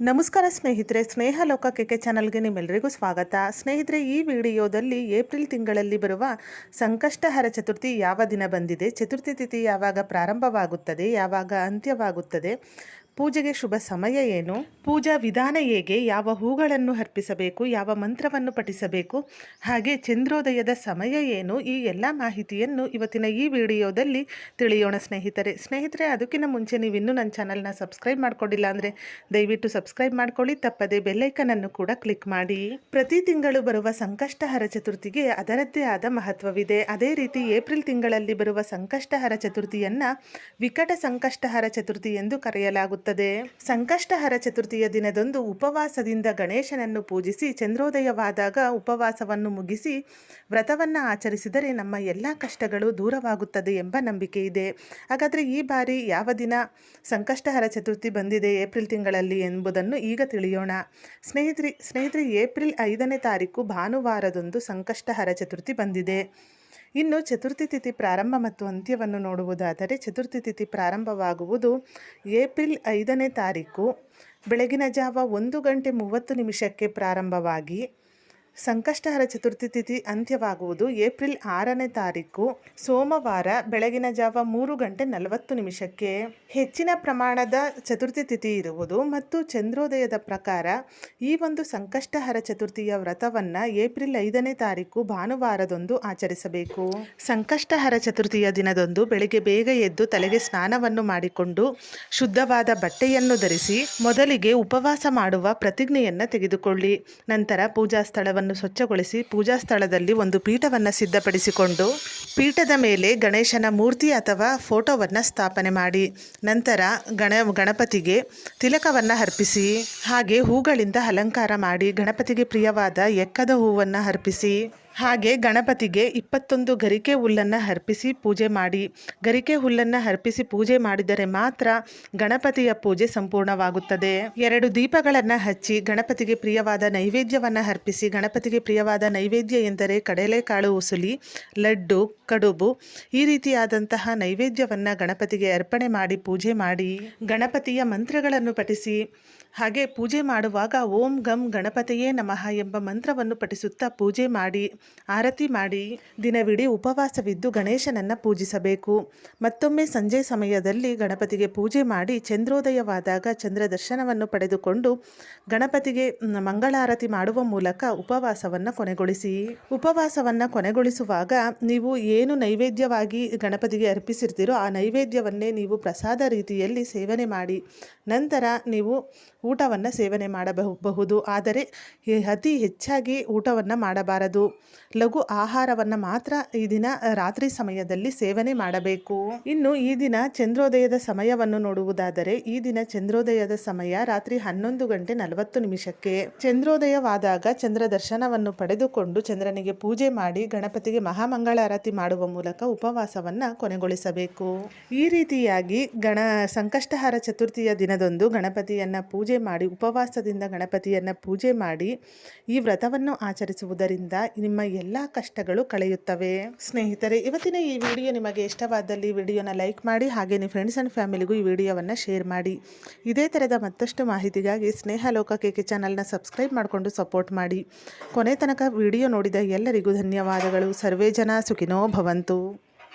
ನಮಸ್ಕಾರ ಸ್ನೇಹಿತರೆ, ಸ್ನೇಹ ಲೋಕ ಕೆಕೆ ಚಾನಲ್ಗೆ ನಿಮ್ಮೆಲ್ಲರಿಗೂ ಸ್ವಾಗತ. ಸ್ನೇಹಿತರೆ, ಈ ವಿಡಿಯೋದಲ್ಲಿ ಏಪ್ರಿಲ್ ತಿಂಗಳಲ್ಲಿ ಬರುವ ಸಂಕಷ್ಟಹರ ಚತುರ್ಥಿ ಯಾವ ದಿನ ಬಂದಿದೆ, ಚತುರ್ಥಿ ತಿಥಿ ಯಾವಾಗ ಪ್ರಾರಂಭವಾಗುತ್ತದೆ, ಯಾವಾಗ ಅಂತ್ಯವಾಗುತ್ತದೆ, ಪೂಜೆಗೆ ಶುಭ ಸಮಯ ಏನು, ಪೂಜಾ ವಿಧಾನ ಹೇಗೆ, ಯಾವ ಹೂಗಳನ್ನು ಅರ್ಪಿಸಬೇಕು, ಯಾವ ಮಂತ್ರವನ್ನು ಪಠಿಸಬೇಕು, ಹಾಗೆ ಚಂದ್ರೋದಯದ ಸಮಯ ಏನು, ಈ ಎಲ್ಲ ಮಾಹಿತಿಯನ್ನು ಇವತ್ತಿನ ಈ ವಿಡಿಯೋದಲ್ಲಿ ತಿಳಿಯೋಣ ಸ್ನೇಹಿತರೆ. ಅದಕ್ಕಿಂತ ಮುಂಚೆ ನೀವು ಇನ್ನೂ ನನ್ನ ಚಾನಲ್ನ ಸಬ್ಸ್ಕ್ರೈಬ್ ಮಾಡ್ಕೊಂಡಿಲ್ಲ ಅಂದರೆ ದಯವಿಟ್ಟು ಸಬ್ಸ್ಕ್ರೈಬ್ ಮಾಡ್ಕೊಳ್ಳಿ, ತಪ್ಪದೆ ಬೆಲ್ಲೈಕನನ್ನು ಕೂಡ ಕ್ಲಿಕ್ ಮಾಡಿ. ಪ್ರತಿ ತಿಂಗಳು ಬರುವ ಸಂಕಷ್ಟಹರ ಚತುರ್ಥಿಗೆ ಅದರದ್ದೇ ಆದ ಮಹತ್ವವಿದೆ. ಅದೇ ರೀತಿ ಏಪ್ರಿಲ್ ತಿಂಗಳಲ್ಲಿ ಬರುವ ಸಂಕಷ್ಟಹರ ಚತುರ್ಥಿಯನ್ನು ವಿಕಟ ಸಂಕಷ್ಟಹರ ಚತುರ್ಥಿ ಎಂದು ಕರೆಯಲಾಗುತ್ತದೆ. ಸಂಕಷ್ಟಹರ ಚತುರ್ಥಿಯ ದಿನದಂದು ಉಪವಾಸದಿಂದ ಗಣೇಶನನ್ನು ಪೂಜಿಸಿ ಚಂದ್ರೋದಯವಾದಾಗ ಉಪವಾಸವನ್ನು ಮುಗಿಸಿ ವ್ರತವನ್ನು ಆಚರಿಸಿದರೆ ನಮ್ಮ ಎಲ್ಲ ಕಷ್ಟಗಳು ದೂರವಾಗುತ್ತದೆ ಎಂಬ ನಂಬಿಕೆ ಇದೆ. ಹಾಗಾದರೆ ಈ ಬಾರಿ ಯಾವ ದಿನ ಸಂಕಷ್ಟಹರ ಚತುರ್ಥಿ ಬಂದಿದೆ ಏಪ್ರಿಲ್ ತಿಂಗಳಲ್ಲಿ ಎಂಬುದನ್ನು ಈಗ ತಿಳಿಯೋಣ. ಸ್ನೇಹಿತರೆ, ಏಪ್ರಿಲ್ 5ನೇ ತಾರೀಕು ಭಾನುವಾರದಂದು ಸಂಕಷ್ಟಹರ ಚತುರ್ಥಿ ಬಂದಿದೆ. ಇನ್ನು ಚತುರ್ಥಿ ತಿಥಿ ಪ್ರಾರಂಭ ಮತ್ತು ಅಂತ್ಯವನ್ನು ನೋಡುವುದಾದರೆ, ಚತುರ್ಥಿ ತಿಥಿ ಪ್ರಾರಂಭವಾಗುವುದು ಏಪ್ರಿಲ್ 5ನೇ ತಾರೀಕು ಬೆಳಗಿನ ಜಾವ 1:30 ಪ್ರಾರಂಭವಾಗಿ ಸಂಕಷ್ಟಹರ ಚತುರ್ಥಿ ತಿಥಿ ಅಂತ್ಯವಾಗುವುದು ಏಪ್ರಿಲ್ 6ನೇ ತಾರೀಕು ಸೋಮವಾರ ಬೆಳಗಿನ ಜಾವ 3:40 ಹೆಚ್ಚಿನ ಪ್ರಮಾಣದ ಚತುರ್ಥಿ ತಿಥಿ ಇರುವುದು ಮತ್ತು ಚಂದ್ರೋದಯದ ಪ್ರಕಾರ ಈ ಒಂದು ಸಂಕಷ್ಟಹರ ಚತುರ್ಥಿಯ ವ್ರತವನ್ನು ಏಪ್ರಿಲ್ 5ನೇ ತಾರೀಕು ಭಾನುವಾರದಂದು ಆಚರಿಸಬೇಕು. ಸಂಕಷ್ಟಹರ ಚತುರ್ಥಿಯ ದಿನದಂದು ಬೆಳಿಗ್ಗೆ ಬೇಗ ಎದ್ದು ತಲೆಗೆ ಸ್ನಾನವನ್ನು ಮಾಡಿಕೊಂಡು ಶುದ್ಧವಾದ ಬಟ್ಟೆಯನ್ನು ಧರಿಸಿ ಮೊದಲಿಗೆ ಉಪವಾಸ ಮಾಡುವ ಪ್ರತಿಜ್ಞೆಯನ್ನು ತೆಗೆದುಕೊಳ್ಳಿ. ನಂತರ ಪೂಜಾ ಸ್ಥಳವನ್ನು ಸ್ವಚ್ಛಗೊಳಿಸಿ ಪೂಜಾ ಸ್ಥಳದಲ್ಲಿ ಒಂದು ಪೀಠವನ್ನು ಸಿದ್ಧಪಡಿಸಿಕೊಂಡು ಪೀಠದ ಮೇಲೆ ಗಣೇಶನ ಮೂರ್ತಿ ಅಥವಾ ಫೋಟೋವನ್ನು ಸ್ಥಾಪನೆ ಮಾಡಿ ನಂತರ ಗಣಪತಿಗೆ ತಿಲಕವನ್ನು ಅರ್ಪಿಸಿ ಹಾಗೆ ಹೂಗಳಿಂದ ಅಲಂಕಾರ ಮಾಡಿ ಗಣಪತಿಗೆ ಪ್ರಿಯವಾದ ಎಕ್ಕದ ಹೂವನ್ನು ಅರ್ಪಿಸಿ ಹಾಗೆ ಗಣಪತಿಗೆ 21 ಗರಿಕೆ ಹುಲ್ಲನ್ನು ಅರ್ಪಿಸಿ ಪೂಜೆ ಮಾಡಿ. ಗರಿಕೆ ಹುಲ್ಲನ್ನು ಅರ್ಪಿಸಿ ಪೂಜೆ ಮಾಡಿದರೆ ಮಾತ್ರ ಗಣಪತಿಯ ಪೂಜೆ ಸಂಪೂರ್ಣವಾಗುತ್ತದೆ. 2 ದೀಪಗಳನ್ನು ಹಚ್ಚಿ ಗಣಪತಿಗೆ ಪ್ರಿಯವಾದ ನೈವೇದ್ಯವನ್ನು ಅರ್ಪಿಸಿ. ಗಣಪತಿಗೆ ಪ್ರಿಯವಾದ ನೈವೇದ್ಯ ಎಂದರೆ ಕಡಲೆಕಾಳು ಉಸುಲಿ, ಲಡ್ಡು, ಕಡುಬು ಈ ರೀತಿಯಾದಂತಹ ನೈವೇದ್ಯವನ್ನು ಗಣಪತಿಗೆ ಅರ್ಪಣೆ ಮಾಡಿ ಪೂಜೆ ಮಾಡಿ ಗಣಪತಿಯ ಮಂತ್ರಗಳನ್ನು ಪಠಿಸಿ ಹಾಗೆ ಪೂಜೆ ಮಾಡುವಾಗ ಓಂ ಗಂ ಗಣಪತಿಯೇ ನಮಃ ಎಂಬ ಮಂತ್ರವನ್ನು ಪಠಿಸುತ್ತಾ ಪೂಜೆ ಮಾಡಿ ಆರತಿ ಮಾಡಿ ದಿನವಿಡೀ ಉಪವಾಸವಿದ್ದು ಗಣೇಶನನ್ನು ಪೂಜಿಸಬೇಕು. ಮತ್ತೊಮ್ಮೆ ಸಂಜೆ ಸಮಯದಲ್ಲಿ ಗಣಪತಿಗೆ ಪೂಜೆ ಮಾಡಿ ಚಂದ್ರೋದಯವಾದಾಗ ಚಂದ್ರ ದರ್ಶನವನ್ನು ಪಡೆದುಕೊಂಡು ಗಣಪತಿಗೆ ಮಂಗಳಾರತಿ ಮಾಡುವ ಮೂಲಕ ಉಪವಾಸವನ್ನು ಕೊನೆಗೊಳಿಸಿ. ಉಪವಾಸವನ್ನು ಕೊನೆಗೊಳಿಸುವಾಗ ನೀವು ಏನು ನೈವೇದ್ಯವಾಗಿ ಗಣಪತಿಗೆ ಅರ್ಪಿಸಿರ್ತೀರೋ ಆ ನೈವೇದ್ಯವನ್ನೇ ನೀವು ಪ್ರಸಾದ ರೀತಿಯಲ್ಲಿ ಸೇವನೆ ಮಾಡಿ. ನಂತರ ನೀವು ಊಟವನ್ನು ಸೇವನೆ ಮಾಡಬಹುದು. ಆದರೆ ಅತಿ ಹೆಚ್ಚಾಗಿ ಊಟವನ್ನು ಮಾಡಬಾರದು. ಲಘು ಆಹಾರವನ್ನು ಮಾತ್ರ ಈ ದಿನ ರಾತ್ರಿ ಸಮಯದಲ್ಲಿ ಸೇವನೆ ಮಾಡಬೇಕು. ಇನ್ನು ಈ ದಿನ ಚಂದ್ರೋದಯದ ಸಮಯವನ್ನು ನೋಡುವುದಾದರೆ, ಈ ದಿನ ಚಂದ್ರೋದಯದ ಸಮಯ ರಾತ್ರಿ 11:40 ಚಂದ್ರೋದಯವಾದಾಗ ಚಂದ್ರ ದರ್ಶನವನ್ನು ಪಡೆದುಕೊಂಡು ಚಂದ್ರನಿಗೆ ಪೂಜೆ ಮಾಡಿ ಗಣಪತಿಗೆ ಮಹಾಮಂಗಳಾರತಿ ಮಾಡುವ ಮೂಲಕ ಉಪವಾಸವನ್ನು ಕೊನೆಗೊಳಿಸಬೇಕು. ಈ ರೀತಿಯಾಗಿ ಸಂಕಷ್ಟಹರ ಚತುರ್ಥಿಯ ದಿನದಂದು ಗಣಪತಿಯನ್ನು ಪೂಜೆ ಮಾಡಿ ಉಪವಾಸದಿಂದ ಗಣಪತಿಯನ್ನು ಪೂಜೆ ಮಾಡಿ ಈ ವ್ರತವನ್ನು ಆಚರಿಸುವುದರಿಂದ ನಿಮ್ಮ ಎಲ್ಲ ಕಷ್ಟಗಳು ಕಳೆಯುತ್ತವೆ. ಸ್ನೇಹಿತರೆ, ಇವತ್ತಿನ ಈ ವಿಡಿಯೋ ನಿಮಗೆ ಇಷ್ಟವಾದಲ್ಲಿ ವಿಡಿಯೋನ ಲೈಕ್ ಮಾಡಿ ಹಾಗೆ ನಿಮ್ಮ ಫ್ರೆಂಡ್ಸ್ ಆ್ಯಂಡ್ ಫ್ಯಾಮಿಲಿಗೂ ಈ ವಿಡಿಯೋವನ್ನು ಶೇರ್ ಮಾಡಿ. ಇದೇ ಥರದ ಮತ್ತಷ್ಟು ಮಾಹಿತಿಗಾಗಿ ಸ್ನೇಹ ಲೋಕ ಕೆಕೆ ಚಾನಲ್ನ ಸಬ್ಸ್ಕ್ರೈಬ್ ಮಾಡಿಕೊಂಡು ಸಪೋರ್ಟ್ ಮಾಡಿ. ಕೊನೆ ತನಕ ವಿಡಿಯೋ ನೋಡಿದ ಎಲ್ಲರಿಗೂ ಧನ್ಯವಾದಗಳು. ಸರ್ವೇ ಜನ ಸುಖಿನೋ ಭವಂತು.